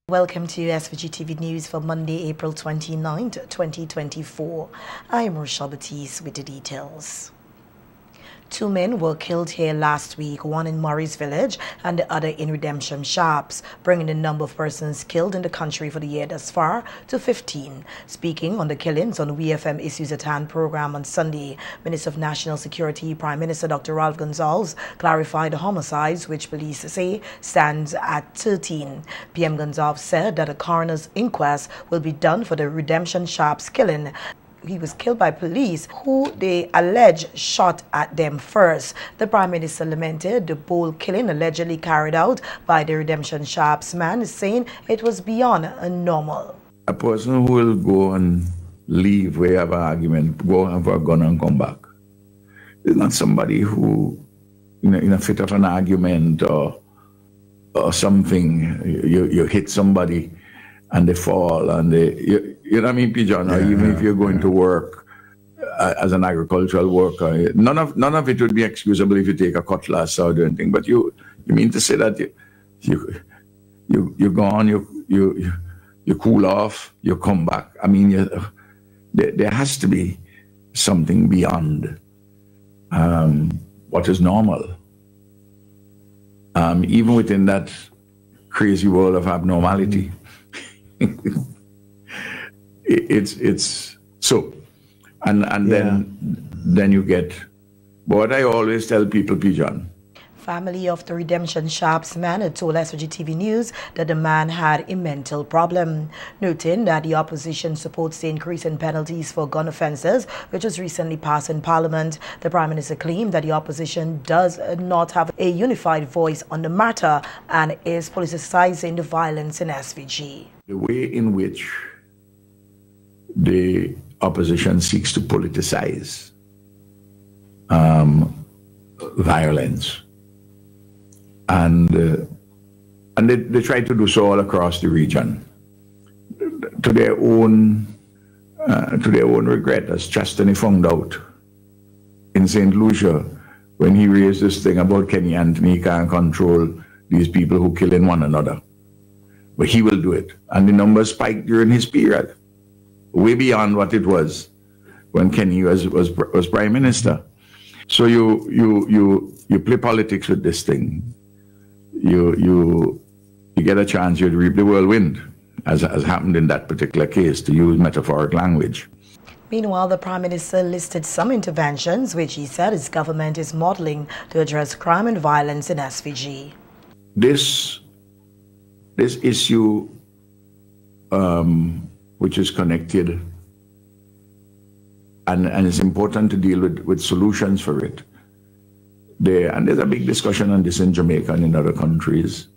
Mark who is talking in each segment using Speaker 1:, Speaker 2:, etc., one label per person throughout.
Speaker 1: Welcome to SVG TV News for Monday, April 29th, 2024. I'm Rochelle Batiste with the details. Two men were killed here last week, one in Murray's Village and the other in Redemption Sharps, bringing the number of persons killed in the country for the year thus far to 15. Speaking on the killings on WFM Issues at Hand program on Sunday, Minister of National Security Prime Minister Dr. Ralph Gonsalves clarified the homicides, which police say stands at 13. PM Gonsalves said that a coroner's inquest will be done for the Redemption Sharps killing. He was killed by police who they allege shot at them first. The Prime Minister lamented the bold killing allegedly carried out by the Redemption Sharps man, saying it was beyond normal.
Speaker 2: A person who will go and leave where you have an argument, go and have a gun and come back, is not somebody who, in a fit of an argument or something, you hit somebody and they fall and you know what I mean, Pigeon, or even if you're going to work as an agricultural worker, none of it would be excusable if you take a cutlass or do anything. But you mean to say that you go on, you cool off, you come back. I mean, there has to be something beyond what is normal. Even within that crazy world of abnormality. It's so, and then you get, but what I always tell people, Pigeon.
Speaker 1: Family of the Redemption Sharps man had told SVG TV News that the man had a mental problem, noting that the opposition supports the increase in penalties for gun offences, which was recently passed in Parliament. The Prime Minister claimed that the opposition does not have a unified voice on the matter and is politicising the violence in SVG.
Speaker 2: The way in which the opposition seeks to politicize violence, and they try to do so all across the region, to their own regret, as Chastany found out in St. Lucia when he raised this thing about Kenny Anthony can't control these people who killing one another. But he will do it. And the numbers spiked during his period, way beyond what it was when Kenny was Prime Minister. So you play politics with this thing. You get a chance, you'd reap the whirlwind, as happened in that particular case, to use metaphoric language.
Speaker 1: Meanwhile, the Prime Minister listed some interventions which he said his government is modelling to address crime and violence in SVG.
Speaker 2: This issue, which is connected, and it's important to deal with solutions for it. And there's a big discussion on this in Jamaica and in other countries.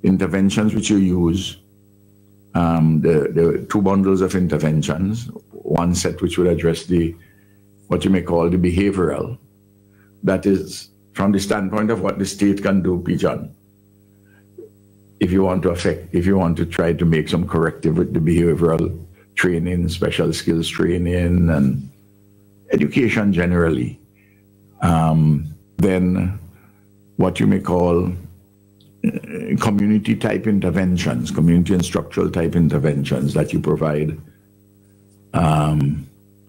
Speaker 2: Interventions which you use, the two bundles of interventions, one set which would address what you may call the behavioral, that is from the standpoint of what the state can do, Pigeon. If you want to try to make some corrective with the behavioral training, special skills training, and education generally, then what you may call community type interventions, community and structural type interventions that you provide,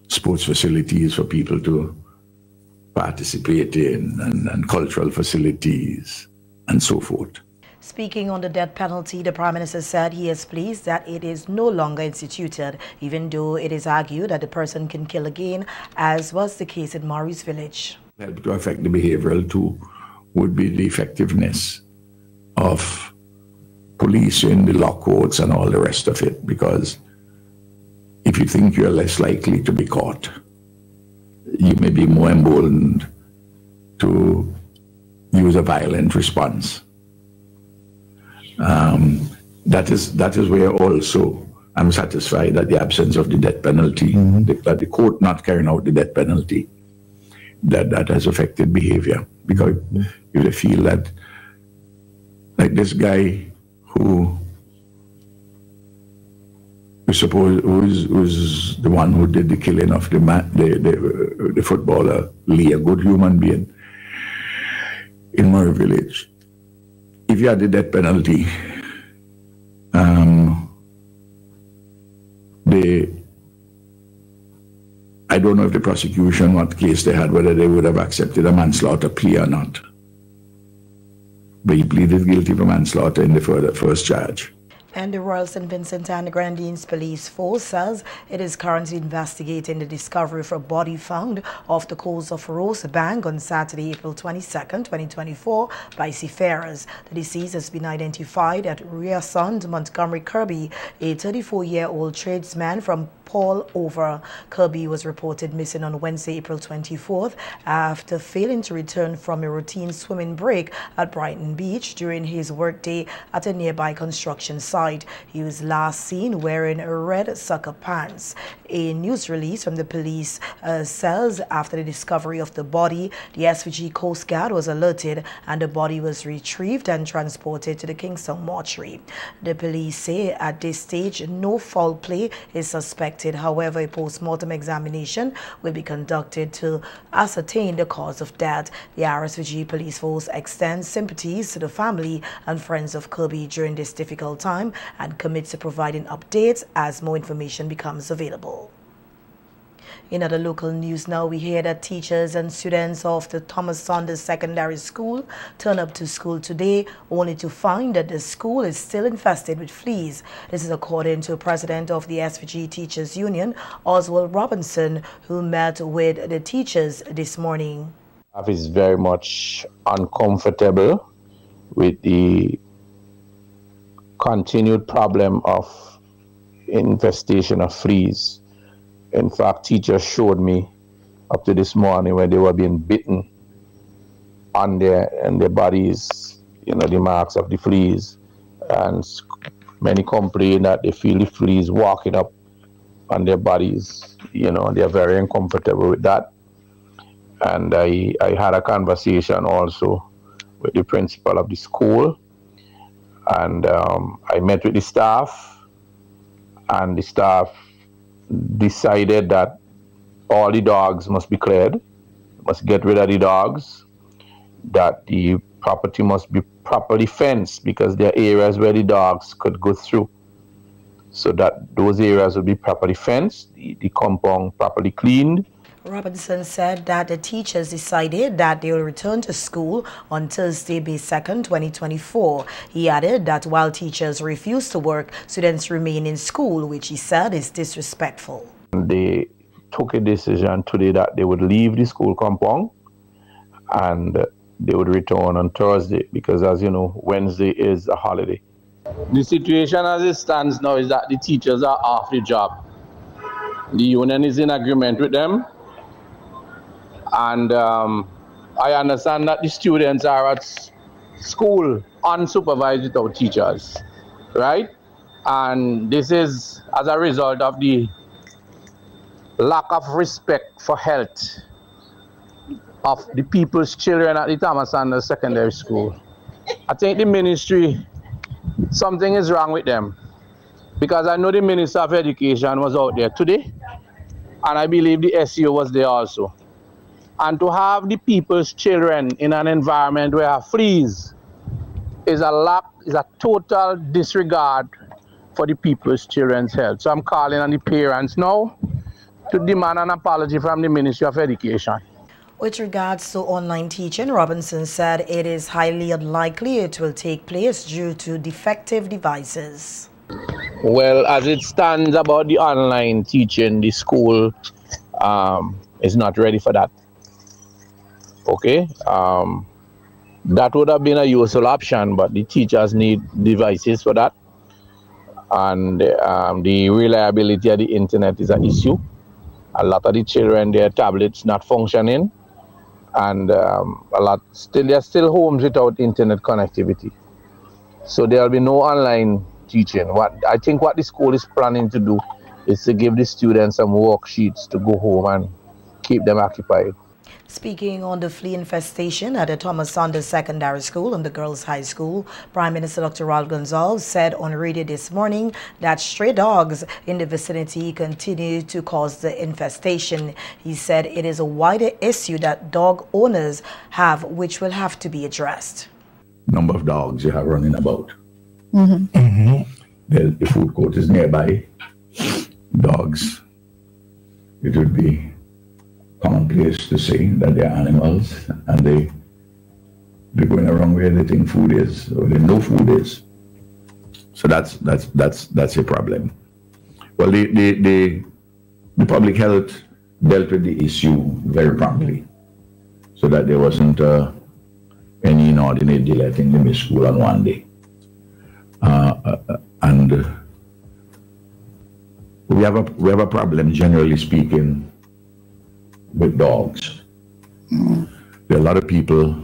Speaker 2: sports facilities for people to participate in, and cultural facilities, and so forth.
Speaker 1: Speaking on the death penalty, the Prime Minister said he is pleased that it is no longer instituted, even though it is argued that the person can kill again, as was the case in Murray's Village.
Speaker 2: Help to affect the behavioral too would be the effectiveness of policing, the lockouts and all the rest of it, because if you think you're less likely to be caught, you may be more emboldened to use a violent response. That is where also I'm satisfied that the absence of the death penalty, that the court not carrying out the death penalty, that has affected behavior. Because if they feel that, like this guy who we suppose was the one who did the killing of the footballer Lee, a good human being in Murray Village. If you had the death penalty, I don't know if the prosecution, what case they had, whether they would have accepted a manslaughter plea or not. But he pleaded guilty for manslaughter in the first charge.
Speaker 1: And the Royal St. Vincent and Grenadines Police Force says it is currently investigating the discovery of a body found off the coast of Rosebank on Saturday, April 22nd, 2024 by seafarers. The deceased has been identified at Riasund, Montgomery Kirby, a 34-year-old tradesman from Paul Over. Kirby was reported missing on Wednesday, April 24th after failing to return from a routine swimming break at Brighton Beach during his workday at a nearby construction site. He was last seen wearing red sucker pants. A news release from the police says after the discovery of the body, the SVG Coast Guard was alerted and the body was retrieved and transported to the Kingston mortuary. The police say at this stage no foul play is suspected. However, a post-mortem examination will be conducted to ascertain the cause of death. The RSVG Police Force extends sympathies to the family and friends of Kirby during this difficult time and commits to providing updates as more information becomes available. In other local news now, we hear that teachers and students of the Thomas Saunders Secondary School turn up to school today only to find that the school is still infested with fleas. This is according to President of the SVG Teachers Union, Oswald Robinson, who met with the teachers this morning.
Speaker 3: Staff is very much uncomfortable with the continued problem of infestation of fleas. In fact, teachers showed me up to this morning when they were being bitten on their bodies, you know, the marks of the fleas. And many complain that they feel the fleas walking up on their bodies. You know, they're very uncomfortable with that. And I had a conversation also with the principal of the school. And I met with the staff, and the staff decided that all the dogs must be cleared, must get rid of the dogs, that the property must be properly fenced because there are areas where the dogs could go through. So that those areas will be properly fenced, the compound properly cleaned.
Speaker 1: Robinson said that the teachers decided that they will return to school on Thursday, May 2nd, 2024. He added that while teachers refuse to work, students remain in school, which he said is disrespectful.
Speaker 3: They took a decision today that they would leave the school compound and they would return on Thursday because, as you know, Wednesday is a holiday. The situation as it stands now is that the teachers are off the job. The union is in agreement with them. And I understand that the students are at school unsupervised without teachers, right? And this is as a result of the lack of respect for health of the people's children at the Thomas Saunders Secondary School. I think the ministry, something is wrong with them, because I know the Minister of Education was out there today, and I believe the SEO was there also. And to have the people's children in an environment where fleas is a total disregard for the people's children's health. So I'm calling on the parents now to demand an apology from the Ministry of Education.
Speaker 1: With regards to online teaching, Robinson said it is highly unlikely it will take place due to defective devices.
Speaker 3: Well, as it stands about the online teaching, the school is not ready for that. Okay, that would have been a useful option, but the teachers need devices for that. And the reliability of the internet is an issue. A lot of the children, their tablets not functioning, and there are still homes without internet connectivity. So there will be no online teaching. I think what the school is planning to do is to give the students some worksheets to go home and keep them occupied.
Speaker 1: Speaking on the flea infestation at the Thomas Saunders Secondary School and the Girls High School, Prime Minister Dr. Raul Gonzalez said on radio this morning that stray dogs in the vicinity continue to cause the infestation. He said it is a wider issue that dog owners have, which will have to be addressed.
Speaker 2: Number of dogs you have running about. The food court is nearby. dogs, it would be commonplace to say that they're animals and they're going around where they think food is or they know food is. So that's a problem. Well, the public health dealt with the issue very promptly, so that there wasn't any inordinate delay. I think they missed school on one day, and we have a problem, generally speaking, with dogs. There are a lot of people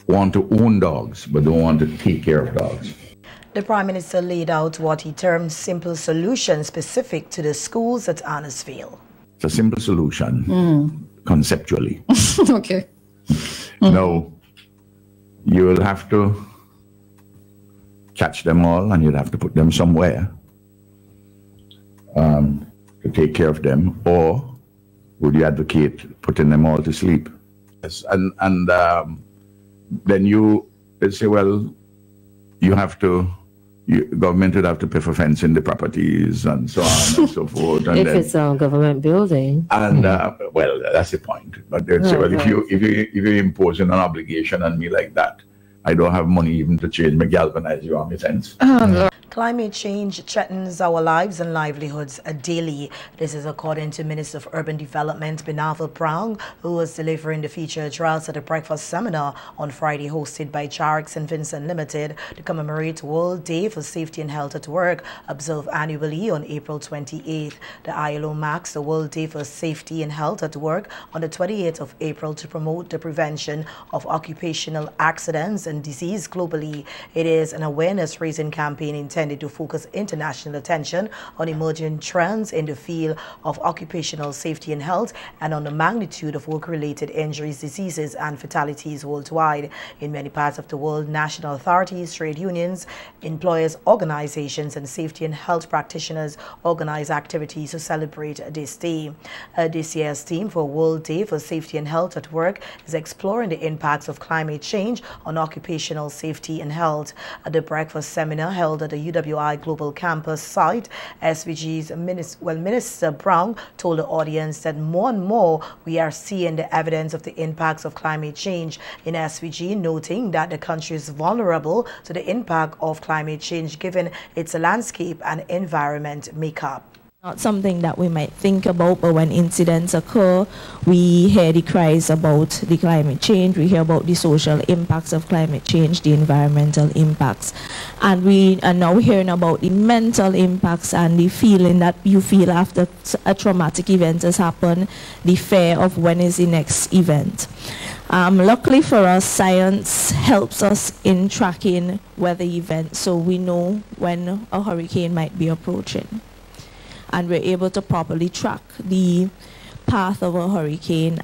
Speaker 2: want to own dogs, but don't want to take care of dogs.
Speaker 1: The Prime Minister laid out what he termed simple solutions specific to the schools at Annisville.
Speaker 2: It's a simple solution, conceptually.
Speaker 4: Okay.
Speaker 2: Now, you will have to catch them all and you'll have to put them somewhere to take care of them, or would you advocate putting them all to sleep? Yes, and then you say, well, you have to, government would have to pay for fencing the properties and so on and so forth. And
Speaker 5: if it's a government building.
Speaker 2: And well, that's the point. But they'd say, well, if you're imposing an obligation on me like that, I don't have money even to change my galvanized army fence.
Speaker 1: Climate change threatens our lives and livelihoods daily. This is according to Minister of Urban Development, Binaval Prang, who was delivering the feature address at a breakfast seminar on Friday hosted by Charik St. Vincent Limited to commemorate World Day for Safety and Health at Work, observed annually on April 28th. The ILO marks the World Day for Safety and Health at Work on the 28th of April to promote the prevention of occupational accidents and disease globally. It is an awareness-raising campaign intended to focus international attention on emerging trends in the field of occupational safety and health and on the magnitude of work-related injuries, diseases, and fatalities worldwide. In many parts of the world, national authorities, trade unions, employers' organizations, and safety and health practitioners organize activities to celebrate this day. This year's theme for World Day for Safety and Health at Work is exploring the impacts of climate change on occupational safety and health. At the breakfast seminar held at the UWI Global Campus site, SVG's Minister Brown told the audience that more and more we are seeing the evidence of the impacts of climate change in SVG, noting that the country is vulnerable to the impact of climate change given its landscape and environment makeup.
Speaker 6: Not something that we might think about, but when incidents occur, we hear the cries about the climate change, we hear about the social impacts of climate change, the environmental impacts, and we are now hearing about the mental impacts and the feeling that you feel after a traumatic event has happened, the fear of when is the next event. Luckily for us, science helps us in tracking weather events, so we know when a hurricane might be approaching. And we're able to properly track the path of a hurricane,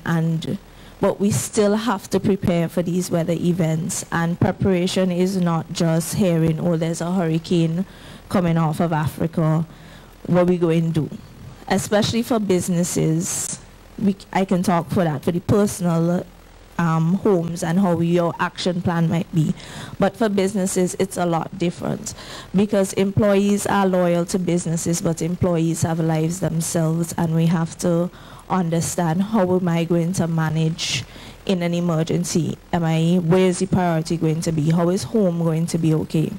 Speaker 6: but we still have to prepare for these weather events, and preparation is not just hearing, oh, there's a hurricane coming off of Africa, what are we going to do? Especially for businesses, I can talk for that, for the personal homes and how your action plan might be. But for businesses, it's a lot different because employees are loyal to businesses, but employees have lives themselves, and we have to understand how am I going to manage in an emergency? Where is the priority going to be? How is home going to be okay?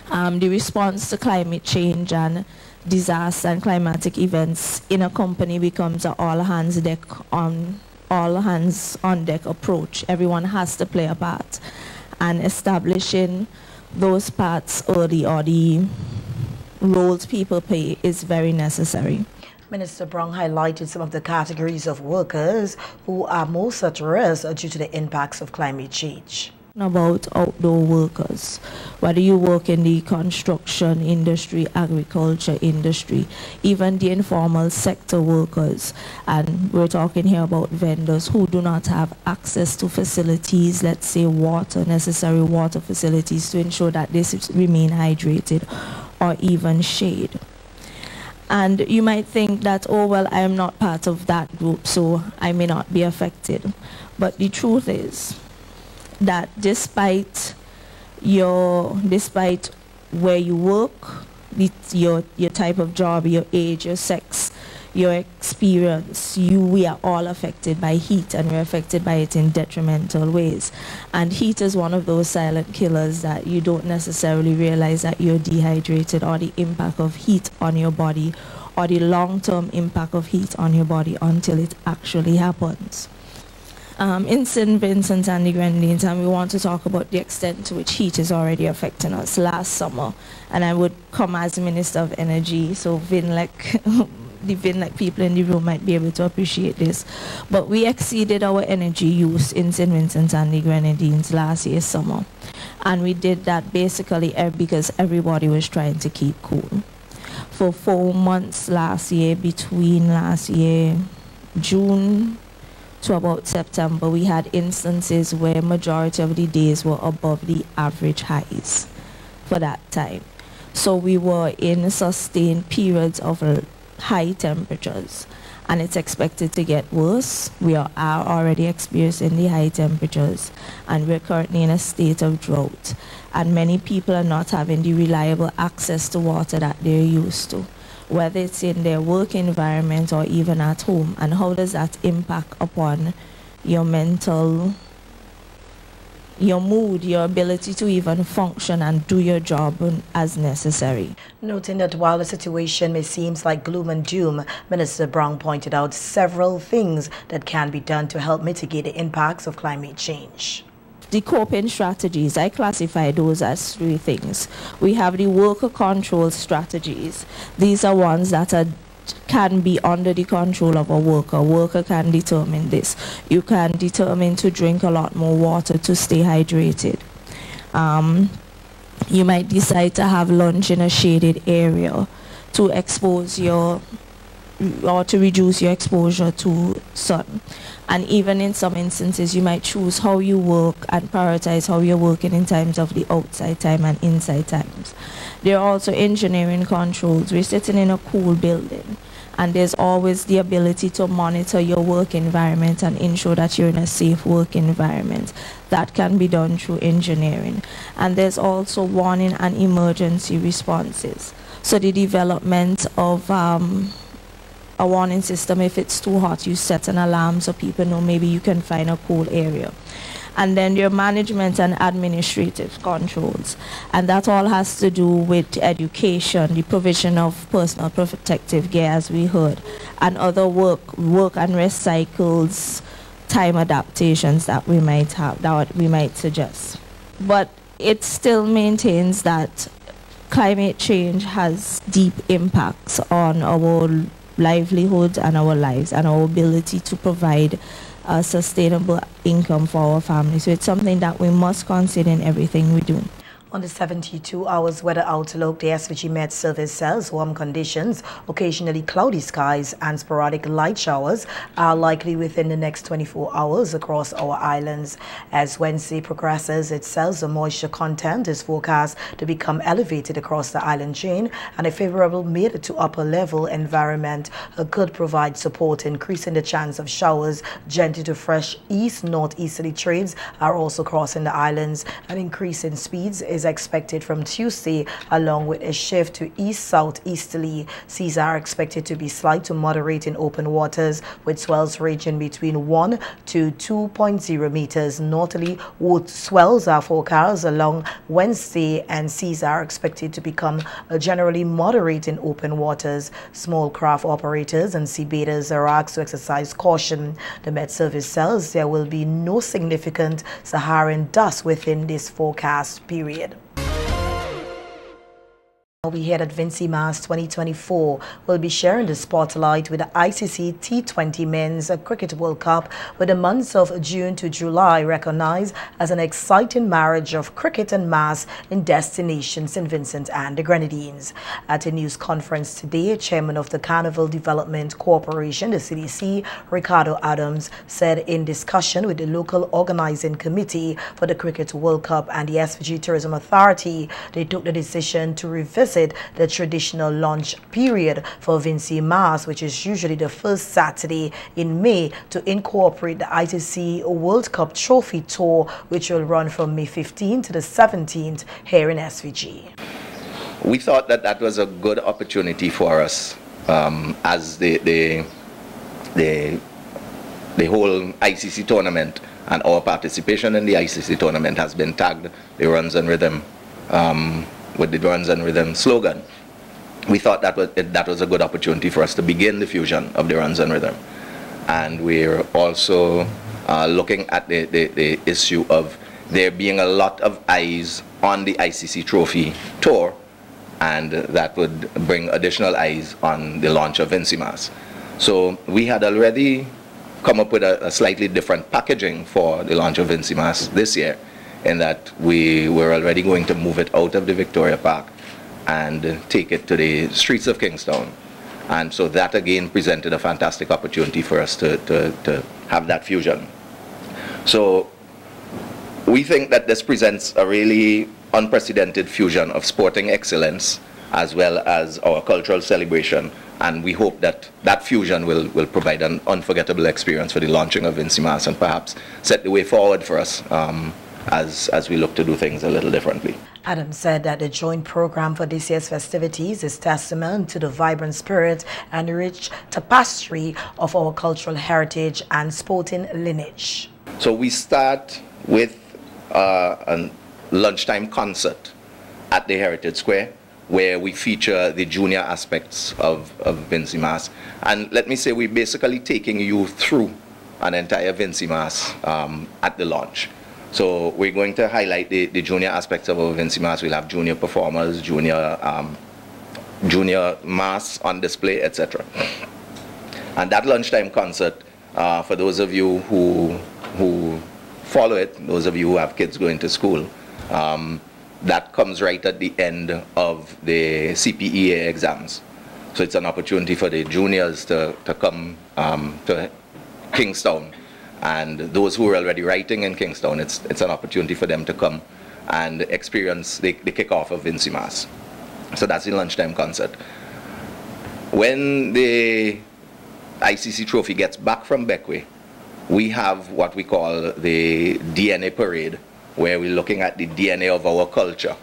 Speaker 6: The response to climate change and disaster and climatic events in a company becomes an all hands on deck approach. Everyone has to play a part, and establishing those parts early, or the roles people play, is very necessary.
Speaker 1: Minister Brown highlighted some of the categories of workers who are most at risk due to the impacts of climate change.
Speaker 6: About outdoor workers, whether you work in the construction industry, agriculture industry, even the informal sector workers, and we're talking here about vendors who do not have access to facilities, let's say necessary water facilities to ensure that they remain hydrated, or even shade. And you might think that, oh well, I am not part of that group, so I may not be affected. But the truth is that despite where you work your type of job, your age, your sex, your experience, we are all affected by heat, and we're affected by it in detrimental ways. And heat is one of those silent killers that you don't necessarily realize that you're dehydrated, or the impact of heat on your body, or the long-term impact of heat on your body until it actually happens. In St. Vincent and the Grenadines, and we want to talk about the extent to which heat is already affecting us. Last summer, and I would come as Minister of Energy, so VINLEC, the VINLEC people in the room might be able to appreciate this, but we exceeded our energy use in St. Vincent and the Grenadines last year summer, and we did that basically because everybody was trying to keep cool. For 4 months last year, between last year June to about September, we had instances where majority of the days were above the average highs for that time. So we were in sustained periods of high temperatures, and it's expected to get worse. We are already experiencing the high temperatures, and we're currently in a state of drought, and many people are not having the reliable access to water that they're used to, whether it's in their work environment or even at home. And how does that impact upon your mental, your mood, your ability to even function and do your job as necessary?
Speaker 1: Noting that while the situation may seem like gloom and doom, Minister Brown pointed out several things that can be done to help mitigate the impacts of climate change.
Speaker 6: The coping strategies, I classify those as 3 things. We have the worker control strategies. These are ones that can be under the control of a worker. A worker can determine this. You can determine to drink a lot more water to stay hydrated. You might decide to have lunch in a shaded area to expose your, or to reduce your exposure to sun. And even in some instances, you might choose how you work and prioritize how you're working in times of the outside time and inside times. There are also engineering controls. We're sitting in a cool building, and there's always the ability to monitor your work environment and ensure that you're in a safe work environment. That can be done through engineering. And there's also warning and emergency responses. So the development of a warning system. If it's too hot, you set an alarm so people know maybe you can find a cool area. And then your management and administrative controls. And that all has to do with education, the provision of personal protective gear, as we heard, and other work and rest cycles, time adaptations that we might have, that we might suggest. But it still maintains that climate change has deep impacts on our livelihood and our lives and our ability to provide a sustainable income for our families. So it's something that we must consider in everything we do.
Speaker 1: On the 72 hours weather outlook, the SVG Met Service says warm conditions, occasionally cloudy skies and sporadic light showers are likely within the next 24 hours across our islands. As Wednesday progresses, it says the moisture content is forecast to become elevated across the island chain, and a favorable mid to upper level environment could provide support, increasing the chance of showers. Gentle to fresh east-northeasterly trades are also crossing the islands. An increase in speeds is expected from Tuesday, along with a shift to east-southeasterly. Seas are expected to be slight to moderate in open waters, with swells ranging between 1 to 2.0 meters. Northerly swells are forecast along Wednesday, and seas are expected to become generally moderate in open waters. Small craft operators and sea bathers are asked to exercise caution. The Met Service says there will be no significant Saharan dust within this forecast period. We hear that Vincy Mas 2024 will be sharing the spotlight with the ICC T20 Men's Cricket World Cup, with the months of June to July recognized as an exciting marriage of cricket and mass in destination St. Vincent and the Grenadines. At a news conference today, Chairman of the Carnival Development Corporation, the CDC, Ricardo Adams, said in discussion with the local organizing committee for the Cricket World Cup and the SVG Tourism Authority, they took the decision to revisit the traditional launch period for Vincy Mas, which is usually the first Saturday in May, to incorporate the ICC World Cup Trophy Tour, which will run from May 15th to the 17th here in SVG.
Speaker 4: we thought that that was a good opportunity for us as the whole ICC tournament and our participation in the ICC tournament has been tagged the Runs and Rhythm with the Runs and Rhythm slogan. We thought that was a good opportunity for us to begin the fusion of the Runs and Rhythm. And we're also looking at the issue of there being a lot of eyes on the ICC Trophy Tour, and that would bring additional eyes on the launch of Vincimas. So we had already come up with a slightly different packaging for the launch of Vincimas this year, in that we were already going to move it out of the Victoria Park and take it to the streets of Kingstown. And so that again presented a fantastic opportunity for us to have that fusion. So we think that this presents a really unprecedented fusion of sporting excellence as well as our cultural celebration, and we hope that that fusion will provide an unforgettable experience for the launching of Vincimas and perhaps set the way forward for us as we look to do things a little differently.
Speaker 1: Adam said that the joint program for this year's festivities is testament to the vibrant spirit and rich tapestry of our cultural heritage and sporting lineage.
Speaker 4: So we start with a lunchtime concert at the Heritage Square, where we feature the junior aspects of Vincimas. And let me say, we're basically taking you through an entire Vincimas at the launch. So we're going to highlight the junior aspects of our Vincimas. We'll have junior performers, junior mass on display, etc. And that lunchtime concert, for those of you who follow it, those of you who have kids going to school, that comes right at the end of the CPEA exams. So it's an opportunity for the juniors to come to Kingstown. And those who are already writing in Kingstown, it's an opportunity for them to come and experience the kickoff of Vincimas. So that's the lunchtime concert. When the ICC Trophy gets back from Beckway, we have what we call the DNA parade, where we're looking at the DNA of our culture.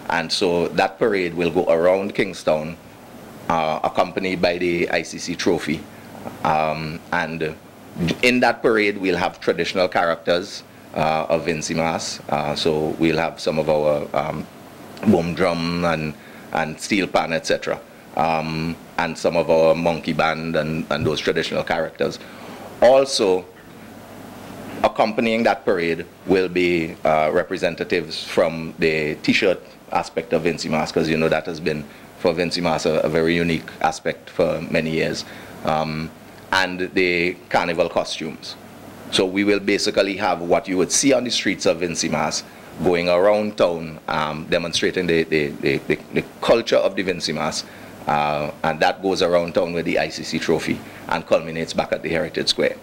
Speaker 4: And so that parade will go around Kingstown, accompanied by the ICC Trophy. And in that parade, we'll have traditional characters of Vincimas. So we'll have some of our boom drum and steel pan, etc. And some of our monkey band and those traditional characters. Also, accompanying that parade will be representatives from the T-shirt aspect of Vincimas, because you know that has been for Vincimas a very unique aspect for many years, and the carnival costumes. So we will basically have what you would see on the streets of Vincimas going around town, demonstrating the culture of the Vincimas, and that goes around town with the ICC Trophy and culminates back at the Heritage Square.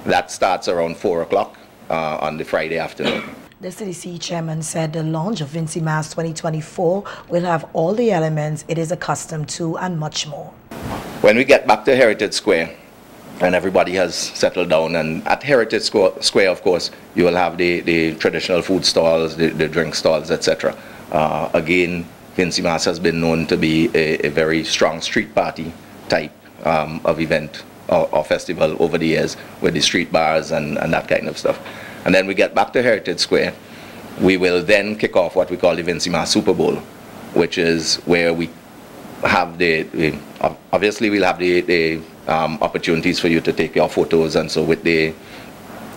Speaker 4: That starts around 4 o'clock on the Friday afternoon.
Speaker 1: The CDC chairman said the launch of Vincimas 2024 will have all the elements it is accustomed to and much more.
Speaker 4: When we get back to Heritage Square and everybody has settled down, and at Heritage Square, of course, you will have the traditional food stalls, the drink stalls, etc. Again, Vincimas has been known to be a very strong street party type of event or festival over the years, with the street bars and that kind of stuff. And then we get back to Heritage Square. We will then kick off what we call the Vincimas Super Bowl, which is where we have obviously we'll have the opportunities for you to take your photos and so with the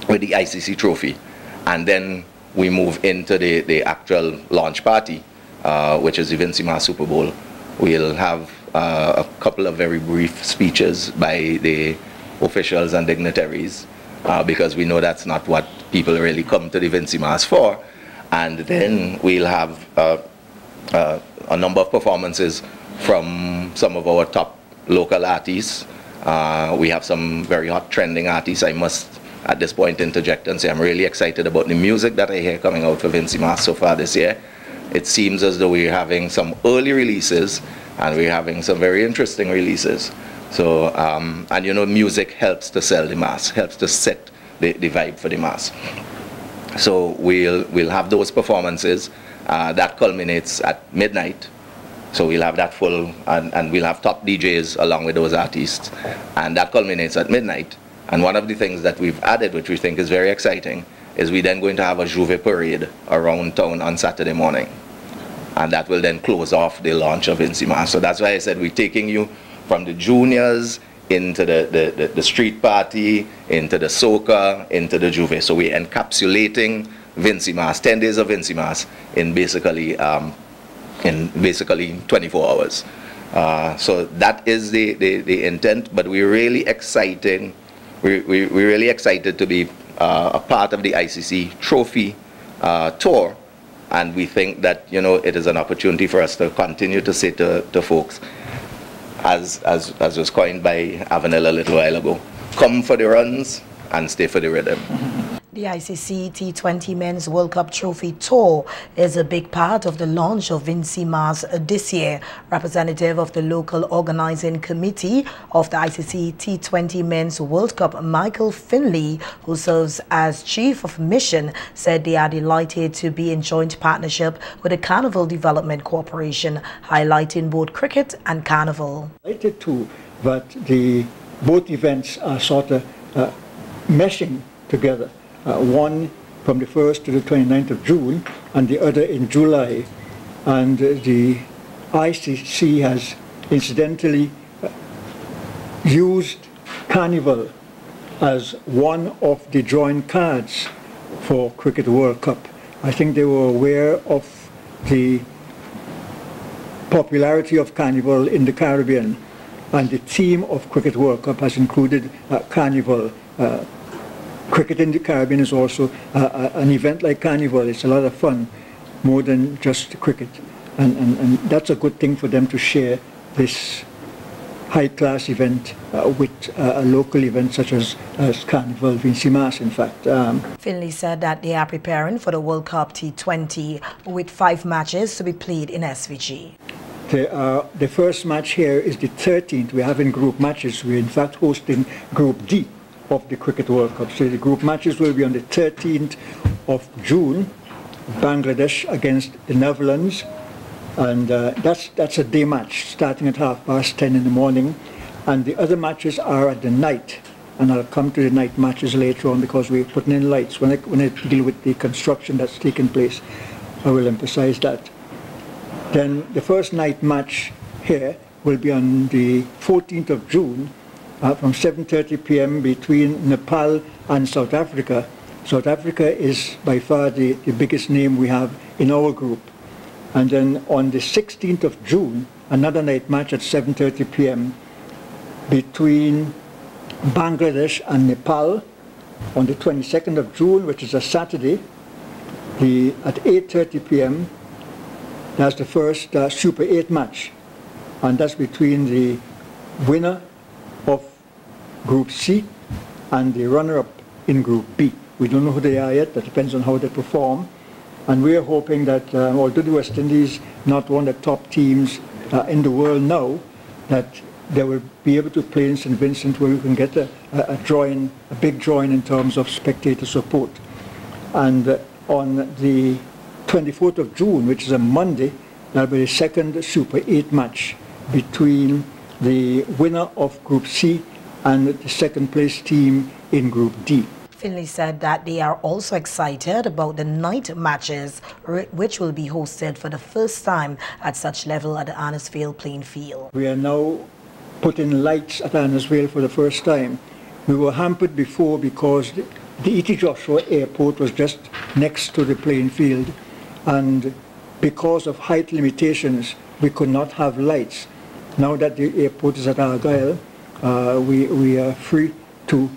Speaker 4: ICC Trophy. And then we move into the actual launch party, which is the Vincimas Super Bowl. We'll have a couple of very brief speeches by the officials and dignitaries, because we know that's not what people really come to the Vincimas for. And then we'll have a number of performances from some of our top local artists. We have some very hot trending artists. I must at this point interject and say I'm really excited about the music that I hear coming out for Vincimas so far this year. It seems as though we're having some early releases, and we're having some very interesting releases. So, and you know, music helps to sell the mass, helps to set the vibe for the mass. So we'll have those performances. That culminates at midnight, So we'll have that full, and we'll have top DJs along with those artists. And that culminates at midnight. And one of the things that we've added, which we think is very exciting, is we then going to have a Juve parade around town on Saturday morning. And that will then close off the launch of Vincy Mas. So that's why I said we're taking you from the juniors into the street party, into the soca, into the Juve. So we're encapsulating Vincy Mas, 10 days of Vincy Mas in basically 24 hours. So that is the intent, but we're really excited. We're really excited to be a part of the ICC Trophy Tour, and we think that, you know, it is an opportunity for us to continue to say to folks, as was coined by Avenel a little while ago, come for the runs and stay for the rhythm.
Speaker 1: The ICC T20 Men's World Cup Trophy Tour is a big part of the launch of Vincy Mas this year. Representative of the local organizing committee of the ICC T20 Men's World Cup, Michael Finley, who serves as Chief of Mission, said they are delighted to be in joint partnership with the Carnival Development Corporation, highlighting both cricket and carnival.
Speaker 7: Delighted too, but both events are sort of meshing together. One from the 1st to the 29th of June and the other in July. And the ICC has incidentally used Carnival as one of the drawing cards for Cricket World Cup. I think they were aware of the popularity of Carnival in the Caribbean, and the theme of Cricket World Cup has included Carnival. Cricket in the Caribbean is also an event like Carnival. It's a lot of fun, more than just cricket. And that's a good thing for them to share this high-class event with a local event such as Carnival Vincy Mas, in fact.
Speaker 1: Finley said that they are preparing for the World Cup T20 with 5 matches to be played in SVG.
Speaker 7: The first match here is the 13th. We're having group matches. We're in fact hosting Group D of the Cricket World Cup. So the group matches will be on the 13th of June, Bangladesh against the Netherlands, and that's a day match starting at 10:30 in the morning, and the other matches are at the night, and I'll come to the night matches later on because we're putting in lights. When I deal with the construction that's taking place, I will emphasize that. Then the first night match here will be on the 14th of June, from 7:30 p.m. between Nepal and South Africa. South Africa is by far the biggest name we have in our group. And then on the 16th of June, another night match at 7:30 p.m. between Bangladesh and Nepal. On the 22nd of June, which is a Saturday, at 8:30 p.m., that's the first Super 8 match. And that's between the winner of Group C and the runner-up in Group B. We don't know who they are yet. That depends on how they perform. And we are hoping that, although the West Indies not one of the top teams in the world now, that they will be able to play in St. Vincent where we can get a big drawing in terms of spectator support. And on the 24th of June, which is a Monday, there will be the second Super 8 match between the winner of Group C and the second place team in Group D.
Speaker 1: Finley said that they are also excited about the night matches, which will be hosted for the first time at such level at the Arnesvale playing field.
Speaker 7: We are now putting lights at Arnesvale for the first time. We were hampered before because the E.T. Joshua Airport was just next to the playing field, and because of height limitations, we could not have lights. Now that the airport is at Argyle, we are free to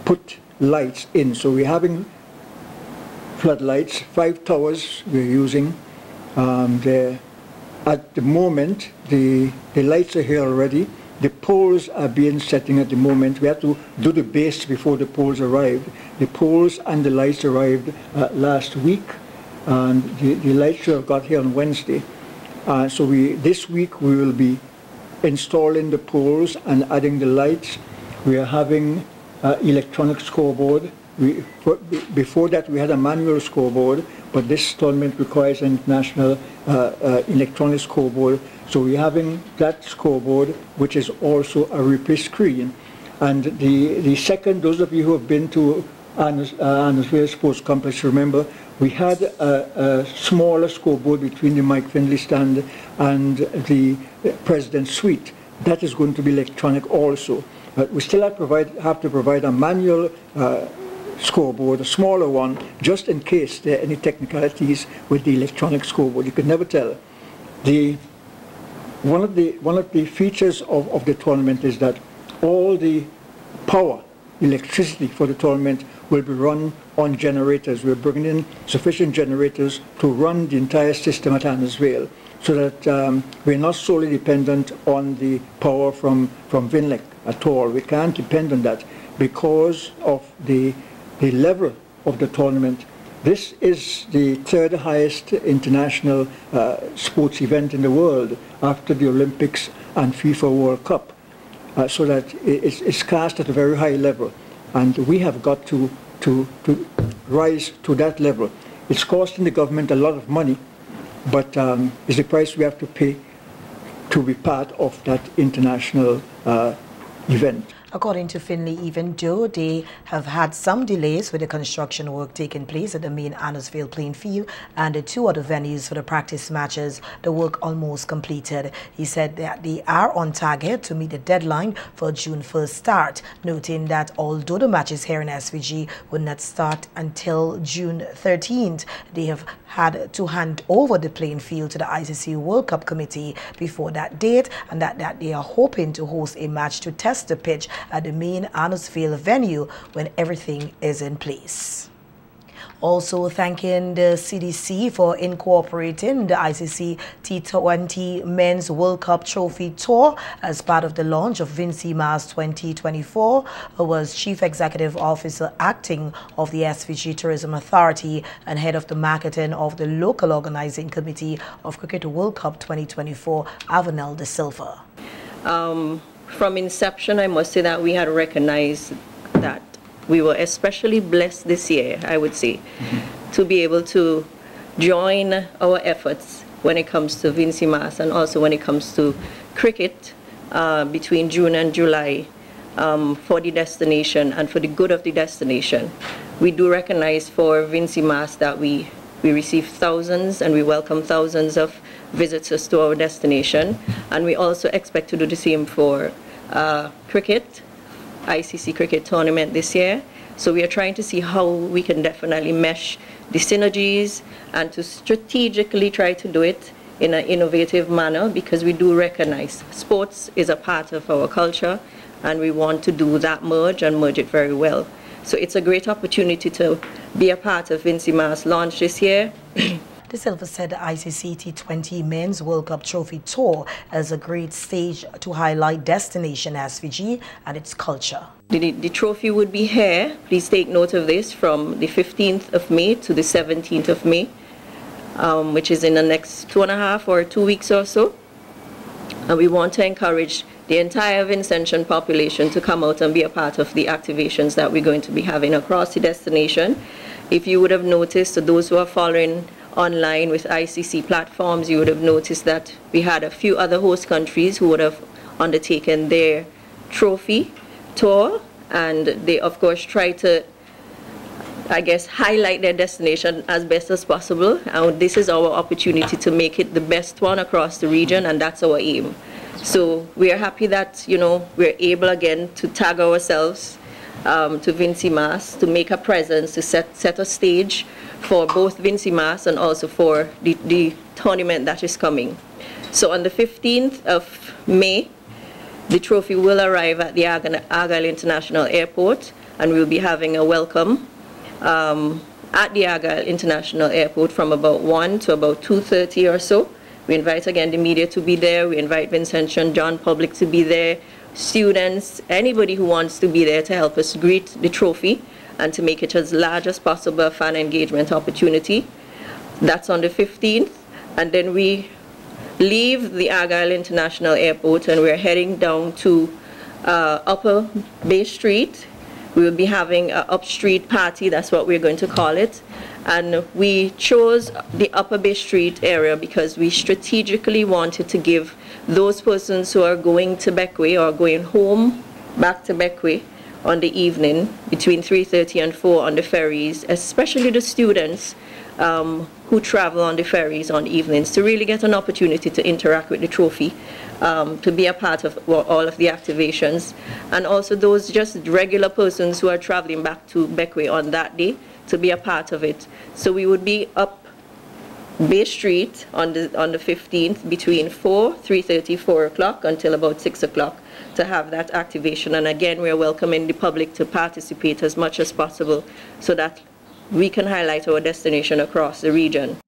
Speaker 7: put lights in. So we're having floodlights, 5 towers we're using. At the moment, the lights are here already. The poles are being setting at the moment. We had to do the base before the poles arrived. The poles and the lights arrived last week, and the lights should have got here on Wednesday. So this week we will be installing the poles and adding the lights. We are having electronic scoreboard before that we had a manual scoreboard, but this tournament requires an international electronic scoreboard. So we're having that scoreboard, which is also a replay screen. And the second, those of you who have been to Annesville Sports Complex, remember we had a smaller scoreboard between the Mike Finley stand and the President's Suite. That is going to be electronic also. But we still have to provide a manual scoreboard, a smaller one, just in case there are any technicalities with the electronic scoreboard. You could never tell. One of the features of the tournament is that all the power, electricity for the tournament will be run on generators. We're bringing in sufficient generators to run the entire system at Annesville, so that we're not solely dependent on the power from Vinlec at all. We can't depend on that because of the level of the tournament. This is the third highest international sports event in the world after the Olympics and FIFA World Cup. So that it's cast at a very high level, and we have got to rise to that level. It's costing the government a lot of money, but it's the price we have to pay to be part of that international event.
Speaker 1: According to Finley, even though they have had some delays with the construction work taking place at the main Annesville playing field and the two other venues for the practice matches, the work almost completed. He said that they are on target to meet the deadline for June 1st start, noting that although the matches here in SVG will not start until June 13th, they have had to hand over the playing field to the ICC World Cup Committee before that date, and that they are hoping to host a match to test the pitch at the main Annesville venue when everything is in place. Also thanking the CDC for incorporating the ICC T20 Men's World Cup Trophy Tour as part of the launch of Vincy Mas 2024, who was Chief Executive Officer Acting of the SVG Tourism Authority and Head of the Marketing of the Local Organizing Committee of Cricket World Cup 2024, Avanel De Silva.
Speaker 8: From inception, I must say that we had recognized that we were especially blessed this year, I would say, to be able to join our efforts when it comes to Vincy Mas and also when it comes to cricket between June and July for the destination and for the good of the destination. We do recognize for Vincy Mas that we receive thousands and we welcome thousands of visitors to our destination, and we also expect to do the same for cricket, ICC cricket tournament this year. So we are trying to see how we can definitely mesh the synergies and to strategically try to do it in an innovative manner, because we do recognize sports is a part of our culture and we want to do that merge and merge it very well. So it's a great opportunity to be a part of Vincy Mas launch this year.
Speaker 1: De Silva said the ICC T20 Men's World Cup Trophy Tour is a great stage to highlight destination SVG and its culture.
Speaker 8: The trophy would be here, please take note of this, from the 15th of May to the 17th of May, which is in the next 2.5 or 2 weeks or so. And we want to encourage the entire Vincentian population to come out and be a part of the activations that we're going to be having across the destination. If you would have noticed, to those who are following online with ICC platforms, you would have noticed that we had a few other host countries who would have undertaken their trophy tour, and they of course try to, I guess, highlight their destination as best as possible, and this is our opportunity to make it the best one across the region, and that's our aim. So we are happy that, you know, we're able again to tag ourselves to Vincy Mas, to make a presence, to set a stage for both Vincy Mas and also for the tournament that is coming. So on the 15th of May, the trophy will arrive at the Argyle International Airport, and we'll be having a welcome at the Argyle International Airport from about 1 to about 2:30 or so. We invite again the media to be there. We invite Vincentian John public to be there, students, anybody who wants to be there to help us greet the trophy and to make it as large as possible, a fan engagement opportunity. That's on the 15th. And then we leave the Argyle International Airport and we're heading down to Upper Bay Street We will be having an up-street party, that's what we're going to call it. And we chose the Upper Bay Street area because we strategically wanted to give those persons who are going to Bequia or going home back to Bequia on the evening between 3:30 and 4 on the ferries, especially the students who travel on the ferries on evenings, to really get an opportunity to interact with the trophy, to be a part of all of the activations, and also those just regular persons who are traveling back to Bequia on that day to be a part of it. So we would be up Bay Street on the 15th between 3:30, 4 o'clock until about 6 o'clock to have that activation. And again, we are welcoming the public to participate as much as possible so that we can highlight our destination across the region.